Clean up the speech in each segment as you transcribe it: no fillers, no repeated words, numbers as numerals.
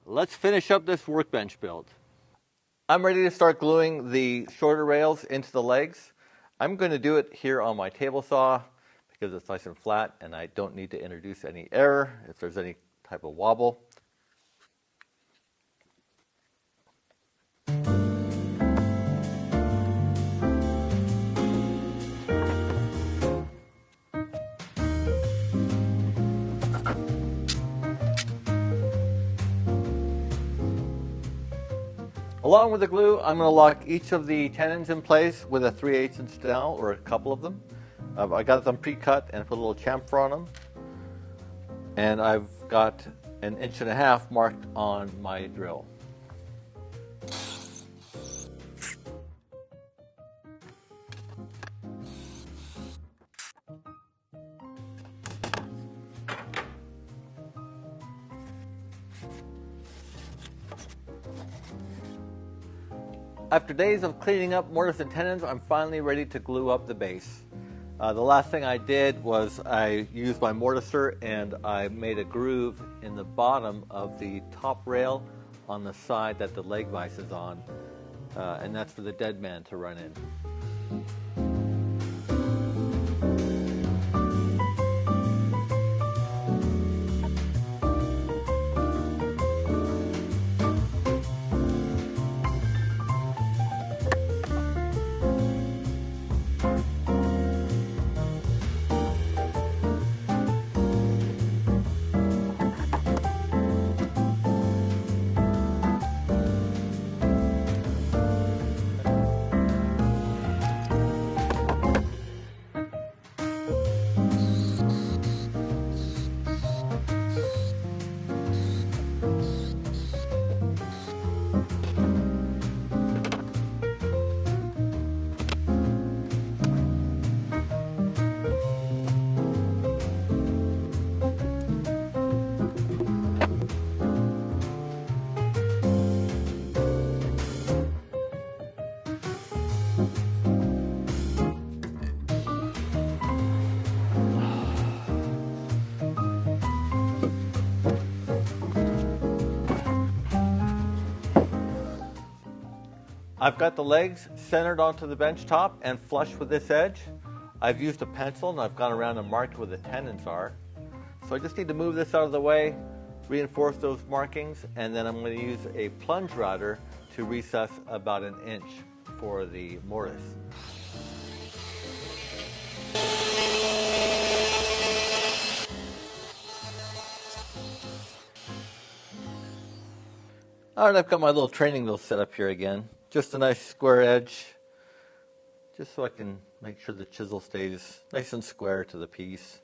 Let's finish up this workbench build. I'm ready to start gluing the shorter rails into the legs. I'm going to do it here on my table saw because it's nice and flat and I don't need to introduce any error if there's any type of wobble. Along with the glue, I'm going to lock each of the tenons in place with a 3/8 inch dowel, or a couple of them. I got them pre-cut and put a little chamfer on them. And I've got 1.5 inches marked on my drill. After days of cleaning up mortise and tenons, I'm finally ready to glue up the base. The last thing I did was I used my mortiser and I made a groove in the bottom of the top rail on the side that the leg vise is on, and that's for the dead man to run in. I've got the legs centered onto the bench top and flush with this edge. I've used a pencil and I've gone around and marked where the tenons are. So I just need to move this out of the way, reinforce those markings, and then I'm going to use a plunge router to recess about 1 inch for the mortise. All right, I've got my little training wheel set up here again. Just a nice square edge, just so I can make sure the chisel stays nice and square to the piece.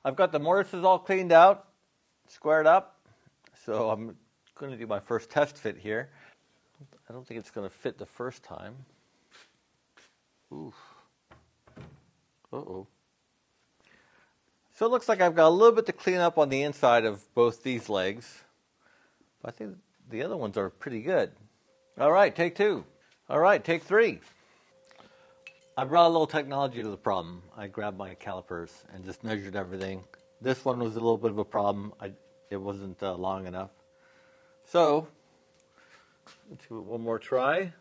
I've got the mortises all cleaned out, squared up, so I'm going to do my first test fit here. I don't think it's going to fit the first time. Oof. Uh-oh. So it looks like I've got a little bit to clean up on the inside of both these legs. But I think the other ones are pretty good. All right, take 2. All right, take 3. I brought a little technology to the problem. I grabbed my calipers and just measured everything. This one was a little bit of a problem. It wasn't long enough. So, let's do it one more try.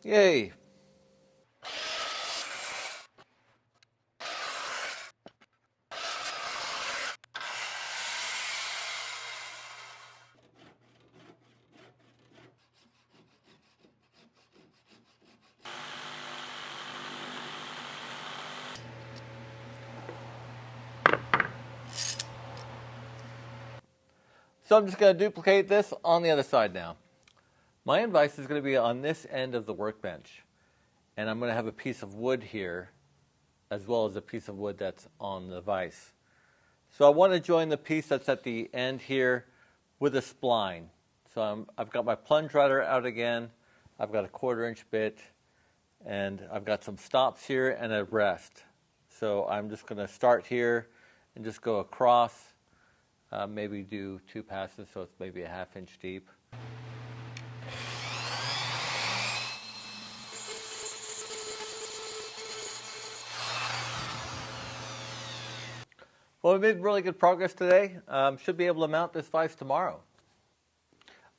Yay! So I'm just going to duplicate this on the other side now. My end vise is going to be on this end of the workbench. And I'm going to have a piece of wood here as well as the piece of wood that's on the vise. So I want to join the piece that's at the end here with a spline. So I've got my plunge router out again. I've got a 1/4-inch bit, and I've got some stops here and a rest. So I'm just going to start here and just go across, maybe do 2 passes, so it's maybe a 1/2 inch deep. Well, we made really good progress today. Should be able to mount this vise tomorrow.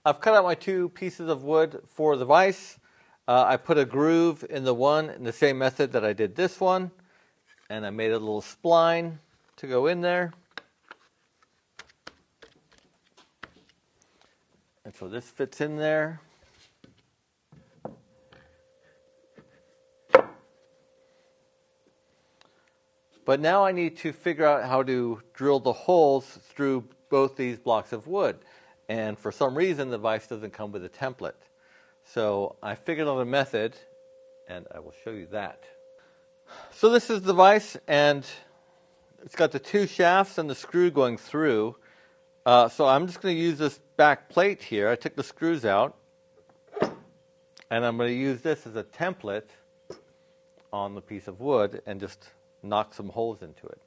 I've cut out my 2 pieces of wood for the vise. I put a groove in the one in the same method that I did this one, and I made a little spline to go in there. And so this fits in there. But now I need to figure out how to drill the holes through both these blocks of wood. And for some reason, the vise doesn't come with a template. So I figured out a method, and I will show you that. So this is the vise, and it's got the 2 shafts and the screw going through. So I'm just going to use this back plate here. I took the screws out, and I'm going to use this as a template on the piece of wood and just knock some holes into it.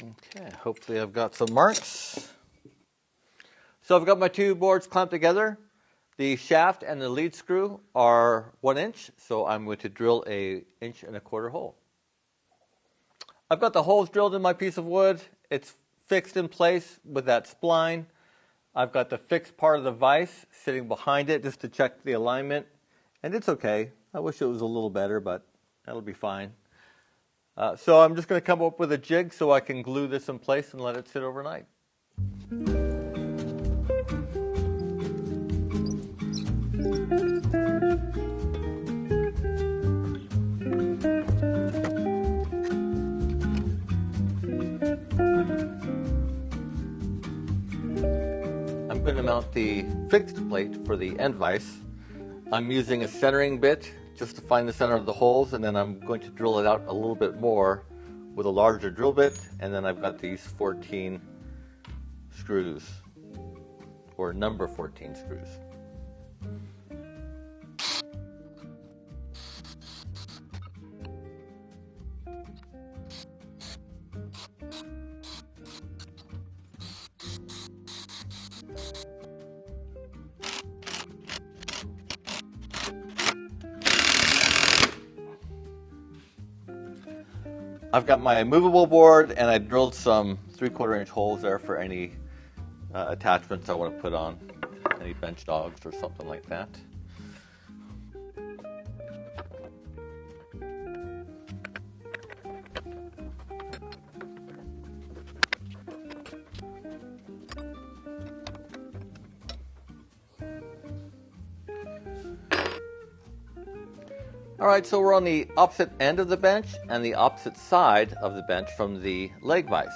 Okay, hopefully I've got some marks. So I've got my 2 boards clamped together. The shaft and the lead screw are 1 inch, so I'm going to drill a 1.25 inch hole. I've got the holes drilled in my piece of wood. It's fixed in place with that spline. I've got the fixed part of the vise sitting behind it just to check the alignment, and it's okay. I wish it was a little better, but that'll be fine. So I'm just going to come up with a jig so I can glue this in place and let it sit overnight. I'm going to mount the fixed plate for the end vise. I'm using a centering bit just to find the center of the holes, and then I'm going to drill it out a little bit more with a larger drill bit, and then I've got these 14 screws, or number 14 screws. I've got my movable board, and I drilled some 3/4 inch holes there for any attachments I want to put on, any bench dogs or something like that. All right, so we're on the opposite end of the bench and the opposite side of the bench from the leg vise.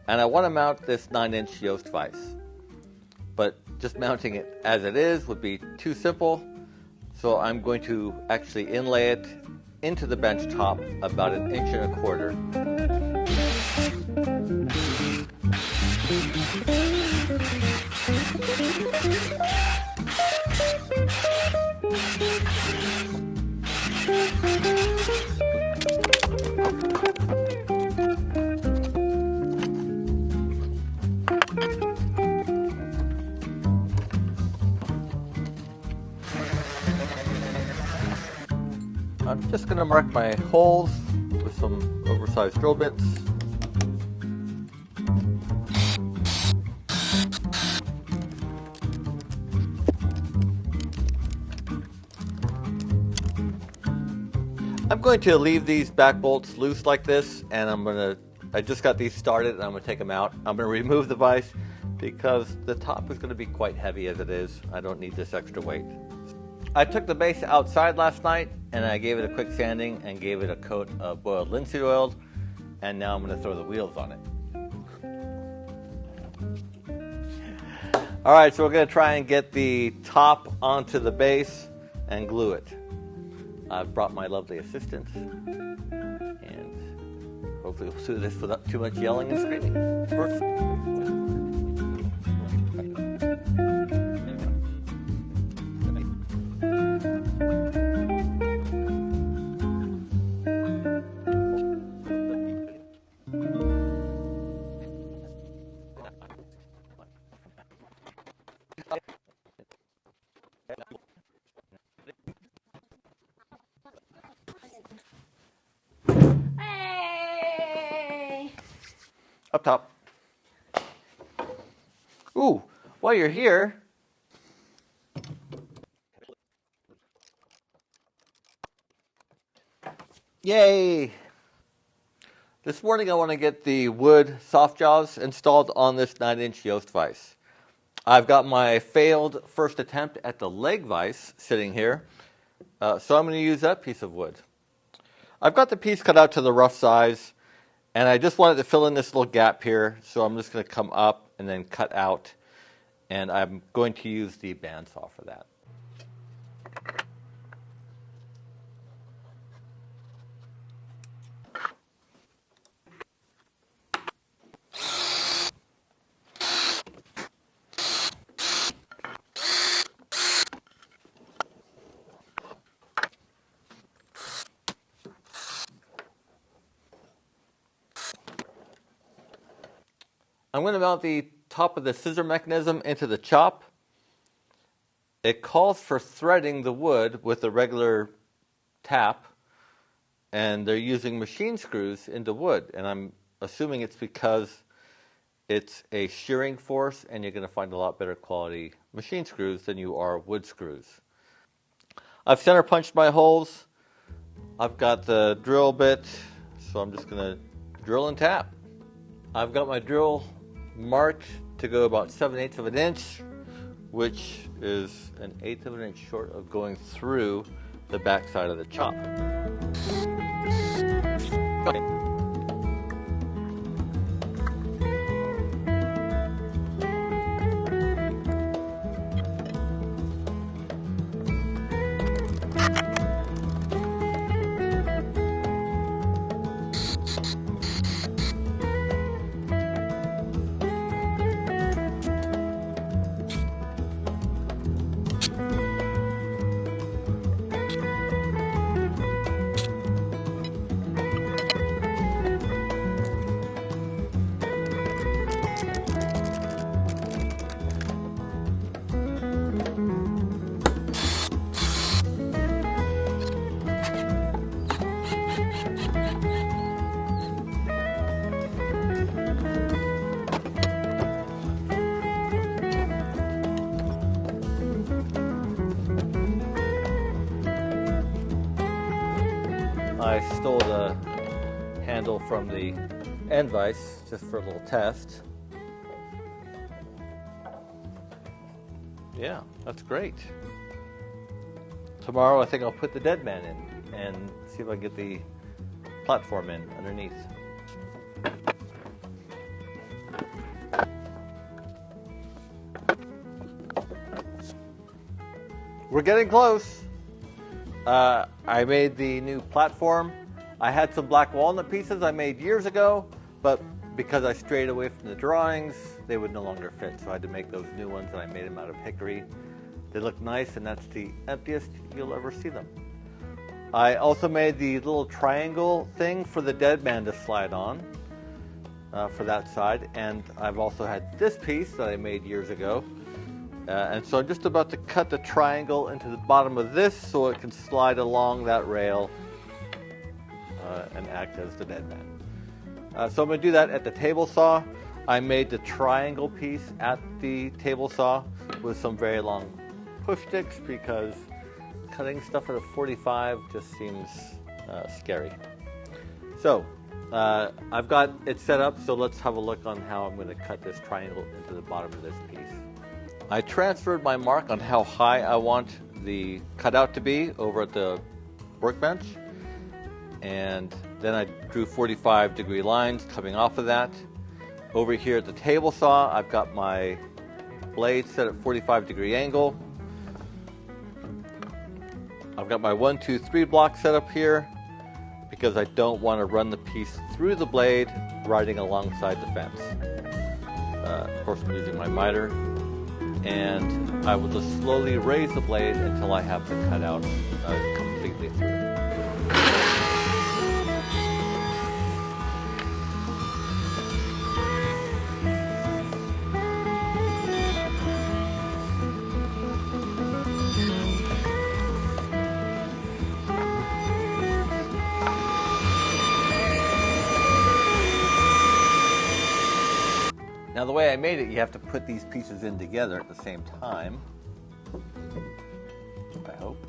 And I want to mount this 9-inch Yost vise. But just mounting it as it is would be too simple. So I'm going to actually inlay it into the bench top about 1.25 inches. I'm just going to mark my holes with some oversized drill bits. I'm going to leave these back bolts loose like this, and I just got these started, and I'm going to take them out. I'm going to remove the vise because the top is going to be quite heavy as it is. I don't need this extra weight. I took the base outside last night, and I gave it a quick sanding and gave it a coat of boiled linseed oil, and now I'm going to throw the wheels on it. All right, so we're going to try and get the top onto the base and glue it. I've brought my lovely assistant, and hopefully we'll do this without too much yelling and screaming. Hey! Up top. Ooh, while you're here, yay! This morning I want to get the wood soft jaws installed on this 9-inch Yost vise. I've got my failed first attempt at the leg vise sitting here, so I'm going to use that piece of wood. I've got the piece cut out to the rough size, and I just wanted to fill in this little gap here, so I'm just going to come up and then cut out, and I'm going to use the bandsaw for that. I'm going to mount the top of the scissor mechanism into the chop. It calls for threading the wood with a regular tap, and they're using machine screws into wood, and I'm assuming it's because it's a shearing force and you're going to find a lot better quality machine screws than you are wood screws. I've center punched my holes. I've got the drill bit, so I'm just going to drill and tap. I've got my drill marked to go about 7/8 of an inch, which is 1/8 of an inch short of going through the back side of the chop. I stole the handle from the end vise just for a little test. Yeah, that's great. Tomorrow I think I'll put the dead man in and see if I can get the platform in underneath. We're getting close. I made the new platform. I had some black walnut pieces I made years ago, but because I strayed away from the drawings, they would no longer fit, so I had to make those new ones, and I made them out of hickory. They look nice, and that's the emptiest you'll ever see them. I also made the little triangle thing for the dead man to slide on for that side, and I've also had this piece that I made years ago. And so I'm just about to cut the triangle into the bottom of this so it can slide along that rail and act as the dead man. So I'm going to do that at the table saw. I made the triangle piece at the table saw with some very long push sticks because cutting stuff at a 45 just seems scary. So I've got it set up, so let's have a look on how I'm going to cut this triangle into the bottom of this piece. I transferred my mark on how high I want the cutout to be over at the workbench, and then I drew 45-degree lines coming off of that. Over here at the table saw, I've got my blade set at 45-degree angle. I've got my 1, 2, 3 block set up here because I don't want to run the piece through the blade riding alongside the fence. Of course, I'm using my miter, and I will just slowly raise the blade until I have the cutout completely through. Now the way I made it, you have to put these pieces in together at the same time. I hope.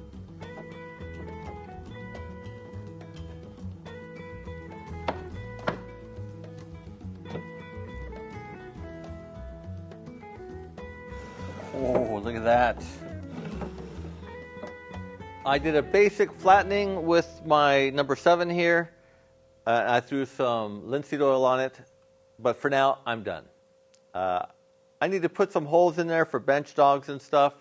Oh, look at that. I did a basic flattening with my number 7 here. I threw some linseed oil on it, but for now, I'm done. I need to put some holes in there for bench dogs and stuff.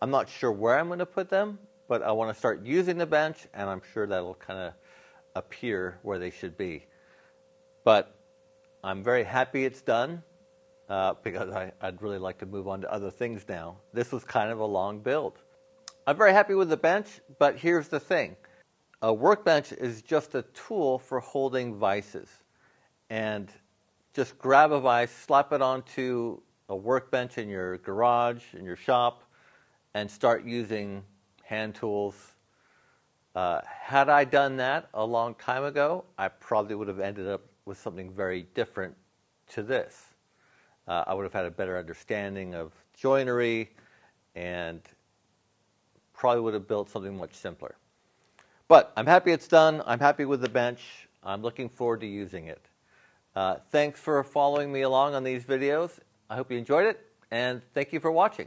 I'm not sure where I'm going to put them, but I want to start using the bench, and I'm sure that'll kind of appear where they should be. But I'm very happy it's done because I'd really like to move on to other things now. This was kind of a long build. I'm very happy with the bench, but here's the thing. A workbench is just a tool for holding vices. And just grab a vise, slap it onto a workbench in your garage, in your shop, and start using hand tools. Had I done that a long time ago, I probably would have ended up with something very different to this. I would have had a better understanding of joinery and probably would have built something much simpler. But I'm happy it's done. I'm happy with the bench. I'm looking forward to using it. Thanks for following me along on these videos. I hope you enjoyed it, and thank you for watching.